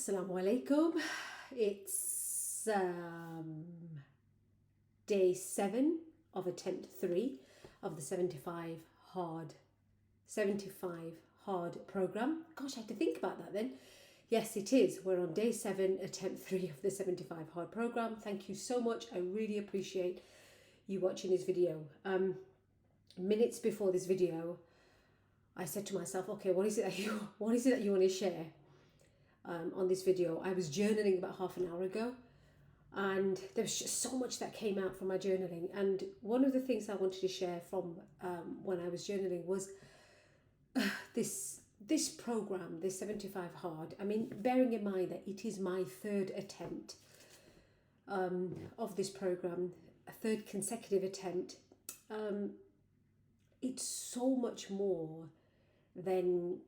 Assalamu alaikum. It's day 7 of attempt 3 of the 75 hard program. Gosh, I had to think about that then. Yes, it is. We're on day 7, attempt 3 of the 75 hard program. Thank you so much. I really appreciate you watching this video. Minutes before this video, I said to myself, okay, what is it that you want to share? On this video, I was journaling about half an hour ago, and there was just so much that came out from my journaling. And one of the things I wanted to share from when I was journaling was this program, this 75 hard. I mean, bearing in mind that it is my third attempt of this program, a third consecutive attempt. It's so much more than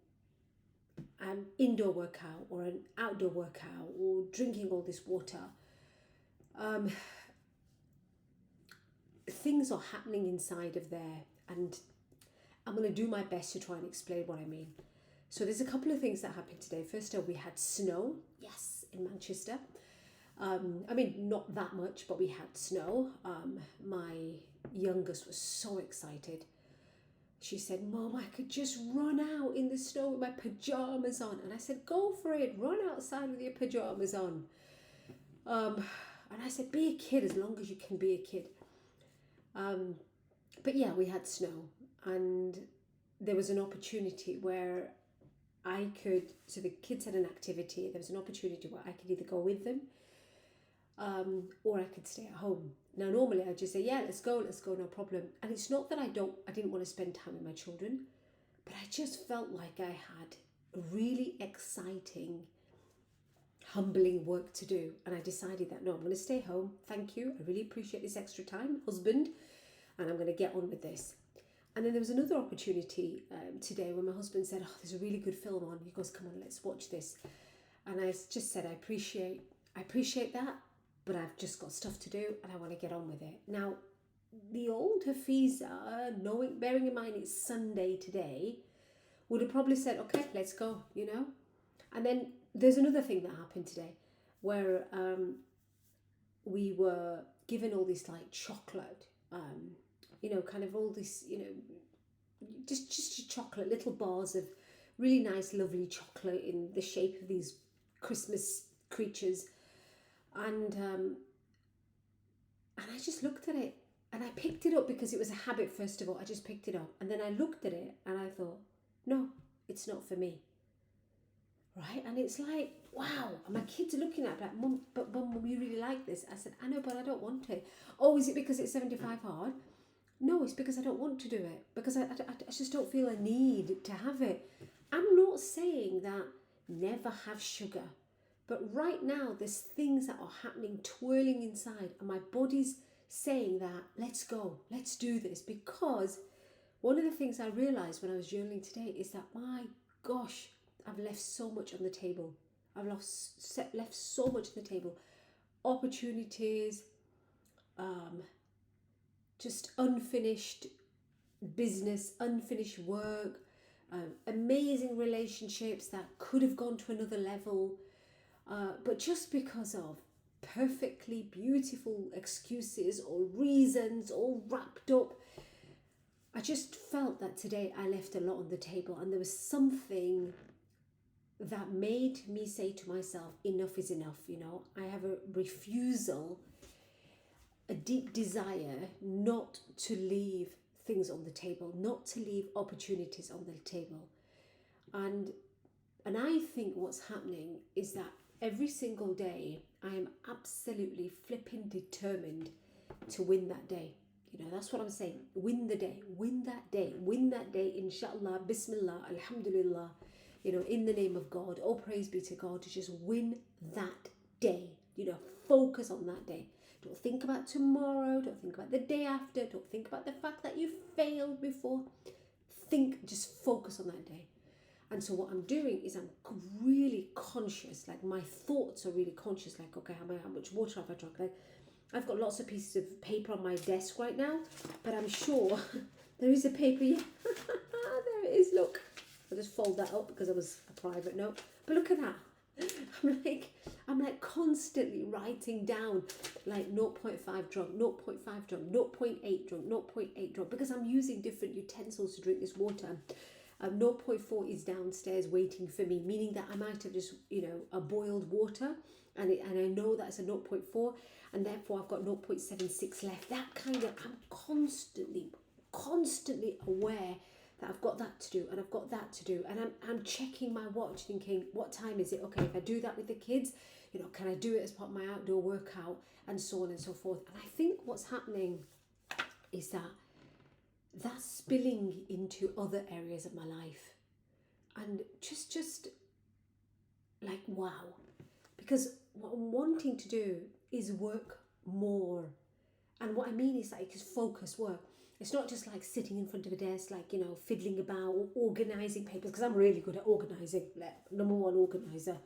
an indoor workout or an outdoor workout or drinking all this water. Things are happening inside of there, and I'm going to do my best to try and explain what I mean. So there's a couple of things that happened today. First of all, we had snow, yes, in Manchester. I mean, not that much, but we had snow. My youngest was so excited. She said, Mom, I could just run out in the snow with my pajamas on. And I said, go for it. Run outside with your pajamas on. And I said, be a kid as long as you can be a kid. But yeah, we had snow. And there was an opportunity where so the kids had an activity. There was an opportunity where I could either go with them or I could stay at home. Now, normally I just say, yeah, let's go, no problem. And it's not that I didn't want to spend time with my children, but I just felt like I had really exciting, humbling work to do. And I decided that, no, I'm going to stay home. Thank you. I really appreciate this extra time, husband, and I'm going to get on with this. And then there was another opportunity today when my husband said, oh, there's a really good film on. He goes, come on, let's watch this. And I just said, I appreciate that, but I've just got stuff to do and I want to get on with it. Now, the old Hafiza, bearing in mind it's Sunday today, would have probably said, okay, let's go, And then there's another thing that happened today where we were given all this like chocolate, kind of all this, just chocolate, little bars of really nice, lovely chocolate in the shape of these Christmas creatures. And I just looked at it and I picked it up because it was a habit. First of all, I just picked it up and then I looked at it and I thought, no, it's not for me. Right? And it's like, wow. And my kids are looking at it like, Mum, we really like this. I said, I know, but I don't want it. Oh, is it because it's 75 hard? No, it's because I don't want to do it. Because I just don't feel a need to have it. I'm not saying that never have sugar. But right now, there's things that are happening, twirling inside, and my body's saying that, let's go, let's do this. Because one of the things I realised when I was journaling today is that, my gosh, I've left so much on the table. I've left so much on the table. Opportunities, just unfinished business, unfinished work, amazing relationships that could have gone to another level. But just because of perfectly beautiful excuses or reasons all wrapped up, I just felt that today I left a lot on the table, and there was something that made me say to myself, enough is enough. I have a refusal, a deep desire not to leave things on the table, not to leave opportunities on the table. And I think what's happening is that every single day, I am absolutely flipping determined to win that day. That's what I'm saying. Win the day, win that day, inshallah, bismillah, alhamdulillah, in the name of God, all praise be to God, to just win that day, focus on that day. Don't think about tomorrow, don't think about the day after, don't think about the fact that you failed before. Just focus on that day. And so what I'm doing is I'm really conscious, like my thoughts are really conscious, like, okay, how much water have I drunk? Like, I've got lots of pieces of paper on my desk right now, but I'm sure there is a paper here. There it is, look. I'll just fold that up because it was a private note. But look at that. I'm like constantly writing down like 0.5 drunk, 0.5 drunk, 0.8 drunk, 0.8 drunk, because I'm using different utensils to drink this water. 0.4 is downstairs waiting for me, meaning that I might have just, a boiled water, and I know that's a 0.4, and therefore I've got 0.76 left. That kind of, I'm constantly aware that I've got that to do and I've got that to do, and I'm checking my watch thinking, what time is it? Okay, if I do that with the kids, can I do it as part of my outdoor workout, and so on and so forth. And I think what's happening is that that's spilling into other areas of my life, and just like, wow, because what I'm wanting to do is work more. And what I mean is like, it's focused work. It's not just like sitting in front of a desk, like, fiddling about or organising papers, because I'm really good at organising, like number one organiser,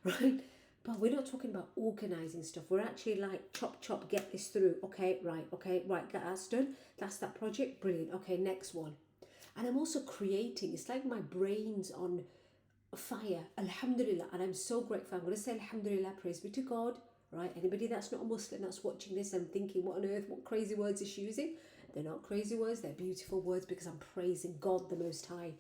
right? But we're not talking about organising stuff. We're actually like, chop, get this through. Okay, right, that's done. That's that project, brilliant. Okay, next one. And I'm also creating. It's like my brain's on fire, alhamdulillah, and I'm so grateful. I'm going to say alhamdulillah, praise be to God, right? Anybody that's not a Muslim that's watching this and thinking, what on earth, what crazy words is she using? They're not crazy words, they're beautiful words, because I'm praising God the Most High.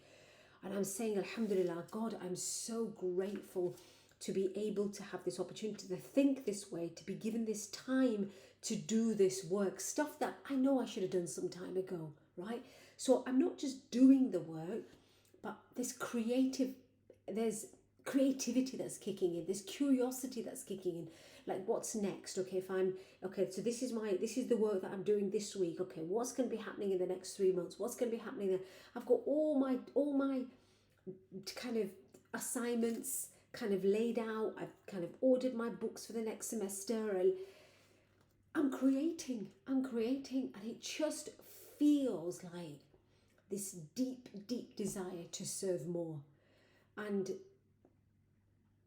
And I'm saying, alhamdulillah, God, I'm so grateful to be able to have this opportunity to think this way, to be given this time to do this work, stuff that I know I should have done some time ago, right? So I'm not just doing the work, but there's creativity that's kicking in, there's curiosity that's kicking in. Like, what's next? Okay, so this is the work that I'm doing this week. Okay, what's going to be happening in the next 3 months? What's going to be happening there? I've got all my kind of assignments kind of laid out. I've kind of ordered my books for the next semester, and I'm creating, and it just feels like this deep desire to serve more.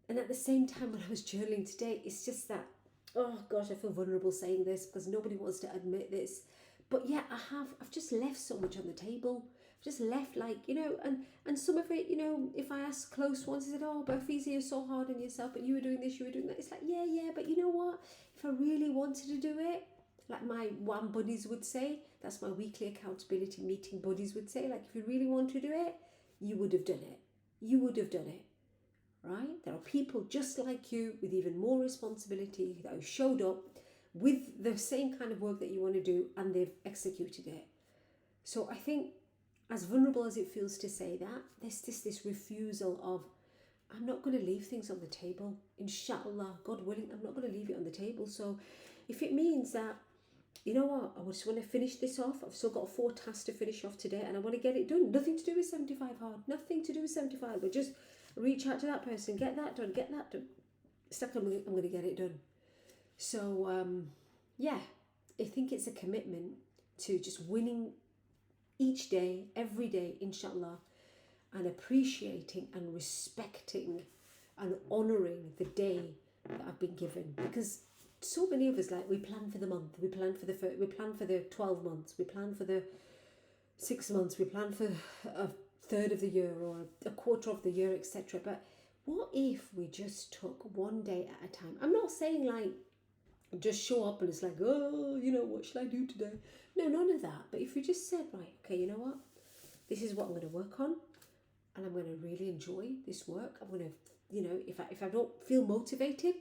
And at the same time, when I was journaling today, it's just that, oh gosh, I feel vulnerable saying this because nobody wants to admit this, but yeah, I've just left so much on the table. I've just left, like, and some of it, if I ask close ones, they said, oh, but Fizi, you're so hard on yourself, but you were doing this, you were doing that. It's like, yeah, but you know what? If I really wanted to do it, like my one buddies would say, that's my weekly accountability meeting buddies would say, like, if you really want to do it, you would have done it. You would have done it. Right? There are people just like you with even more responsibility that have showed up with the same kind of work that you want to do, and they've executed it. So I think, as vulnerable as it feels to say that, there's this refusal of, I'm not going to leave things on the table. Inshallah, God willing, I'm not going to leave it on the table. So if it means that, you know what, I just want to finish this off. I've still got 4 tasks to finish off today, and I want to get it done. Nothing to do with 75 hard. Nothing to do with 75, but just reach out to that person, get that done. It's like, I'm going to get it done. So, yeah, I think it's a commitment to just winning each day, every day, inshallah, and appreciating and respecting and honouring the day that I've been given. Because so many of us, like, we plan for the month, we plan for the 12 months, we plan for the 6 months, we plan for a third of the year or a quarter of the year, etc. But what if we just took one day at a time? I'm not saying like just show up and it's like, oh, what should I do today? No, none of that. But if we just said, right, okay, you know what, this is what I'm going to work on, and I'm going to really enjoy this work. I'm going to, if I don't feel motivated,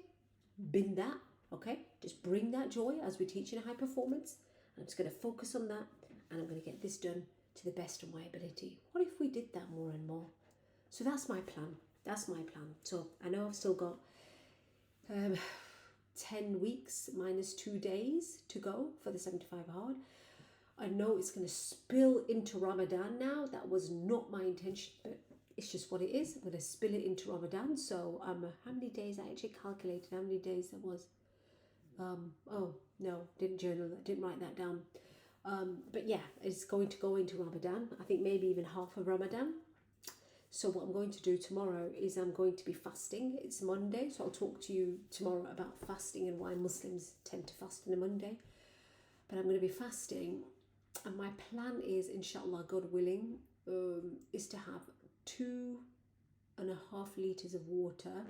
bin that. Okay, just bring that joy, as we teach in high performance. I'm just going to focus on that, and I'm going to get this done to the best of my ability. What if we did that more and more? So that's my plan. So I know I've still got 10 weeks minus 2 days to go for the 75 hard. I know it's going to spill into Ramadan now. That was not my intention, but it's just what it is. I'm going to spill it into Ramadan. So how many days? I actually calculated how many days there was. Oh no, didn't journal that, didn't write that down. But yeah, it's going to go into Ramadan. I think maybe even half of Ramadan. So what I'm going to do tomorrow is I'm going to be fasting. It's Monday, so I'll talk to you tomorrow about fasting and why Muslims tend to fast on a Monday. But I'm going to be fasting, and my plan is, inshallah, God willing, is to have 2.5 litres of water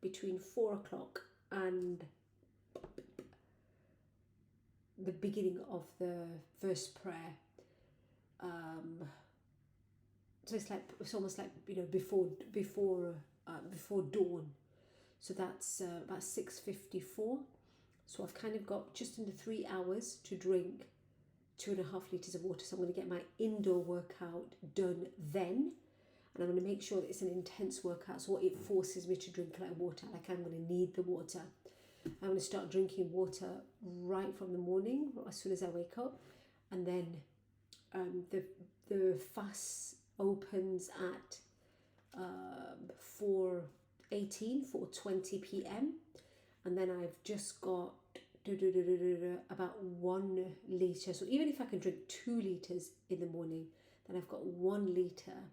between 4 o'clock and the beginning of the first prayer. So it's almost like, you know, before dawn. So that's about 6:54. So I've kind of got just under 3 hours to drink 2.5 litres of water. So I'm going to get my indoor workout done then. And I'm going to make sure that it's an intense workout. So it forces me to drink a lot of water. Like I'm going to need the water. I'm going to start drinking water right from the morning, as soon as I wake up. And then the fast opens at 4:20 p.m. And then I've just got about 1 litre. So even if I can drink 2 litres in the morning, then I've got 1 litre,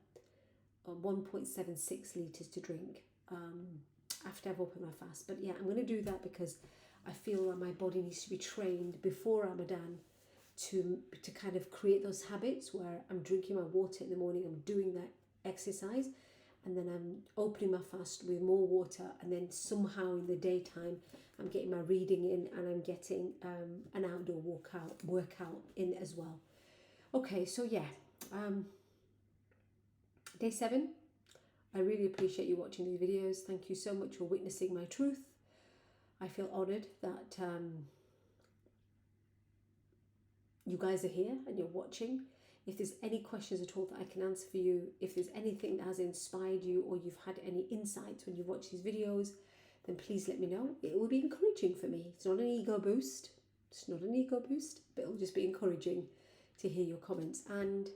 or 1.76 litres to drink after I've opened my fast. But yeah, I'm going to do that because I feel that my body needs to be trained before Ramadan to kind of create those habits where I'm drinking my water in the morning, I'm doing that exercise, and then I'm opening my fast with more water, and then somehow in the daytime I'm getting my reading in, and I'm getting an outdoor workout in as well. Okay, so yeah, day 7. I really appreciate you watching these videos. Thank you so much for witnessing my truth. I feel honoured that you guys are here and you're watching. If there's any questions at all that I can answer for you, if there's anything that has inspired you, or you've had any insights when you watch these videos, then please let me know. It will be encouraging for me. It's not an ego boost. It's not an ego boost, but it'll just be encouraging to hear your comments. And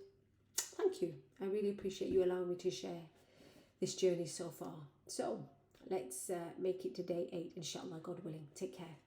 thank you. I really appreciate you allowing me to share this journey so far. So let's make it to day 8, inshallah, God willing. Take care.